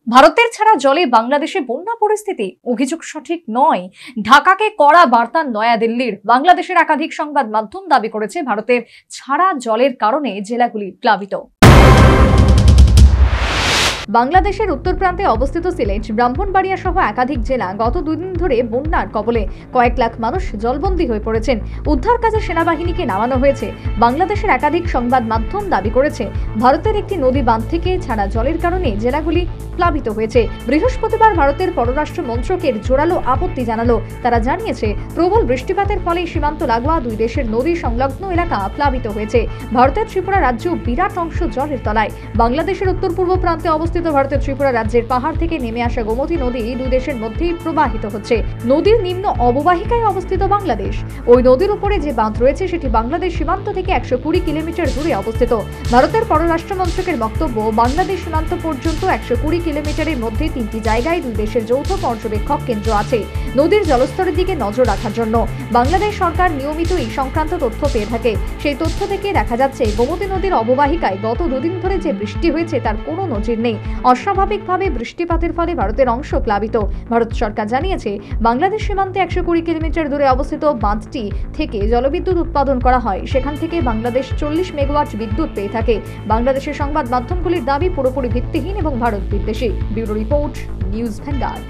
ভারতের ছাড়া জলে বাংলাদেশে বন্যা পরিস্থিতি, অভিযোগ সঠিক নয়। ঢাকাকে কড়া বার্তা নয়াদিল্লির। বাংলাদেশের একাধিক সংবাদ মাধ্যম দাবি করেছে ভারতের ছাড়া জলের কারণে জেলাগুলি প্লাবিত। বাংলাদেশের উত্তর প্রান্তে অবস্থিত সিলেট, ব্রাহ্মণবাড়িয়া সহ একাধিক জেলা গত দুদিন ধরে বন্যার কবলে। কয়েক লাখ মানুষ জলবন্দী হয়ে পড়েছেন। উদ্ধার কাজে সেনাবাহিনীকে নামানো হয়েছে। বাংলাদেশের একাধিক সংবাদ মাধ্যম দাবি করেছে ভারতের একটি নদী বাঁধ থেকে ছাড়া জলের কারণে জেলাগুলি প্লাবিত হয়েছে। বৃহস্পতিবার ভারতের পররাষ্ট্র মন্ত্রকের জোরালো আপত্তি জানালো। তারা জানিয়েছে প্রবল বৃষ্টিপাতের ফলে সীমান্ত লাগোয়া দুই দেশের নদী সংলগ্ন এলাকা প্লাবিত হয়েছে। ভারতের ত্রিপুরা রাজ্য বিরাট অংশ জলের তলায়। বাংলাদেশের উত্তর পূর্ব প্রান্তে অবস্থিত ভারতের ত্রিপুরা রাজ্যের পাহাড় থেকে নেমে আসা গোমতী নদী দুই দেশের মধ্যেই প্রবাহিত হচ্ছে। নদীর নিম্ন অববাহিকায় অবস্থিত বাংলাদেশ। ওই নদীর উপরে যে বাঁধ রয়েছে সেটি বাংলাদেশ সীমান্ত থেকে 120 কিলোমিটার দূরে অবস্থিত। ভারতের পররাষ্ট্র মন্ত্রকের বক্তব্য, বাংলাদেশ সীমান্ত পর্যন্ত 120 কিলোমিটারের মধ্যে 3টি জায়গায় দুই দেশের যৌথ পর্যবেক্ষক কেন্দ্র আছে নদীর জলস্তরের দিকে নজর রাখার জন্য। বাংলাদেশ সরকার নিয়মিত এই সংক্রান্ত তথ্য পেয়ে থাকে। সেই তথ্য থেকে দেখা যাচ্ছে গোমতী নদীর অববাহিকায় গত দুদিন ধরে যে বৃষ্টি হয়েছে তার কোনো নজির নেই। অস্বাভাবিকভাবে বৃষ্টিপাতের ফলে ভারতের অংশ প্লাবিত। ভারত সরকার জানিয়েছে বাংলাদেশ সীমান্তে 120 কিলোমিটার দূরে অবস্থিত বাঁধটি থেকে জলবিদ্যুৎ উৎপাদন করা হয়। সেখান থেকে বাংলাদেশ 40 মেগাওয়াট বিদ্যুৎ পেয়ে থাকে। বাংলাদেশের সংবাদ মাধ্যমগুলির দাবি পুরোপুরি ভিত্তিহীন এবং ভারত বিদ্বেষী। Bureau report, news vanguard.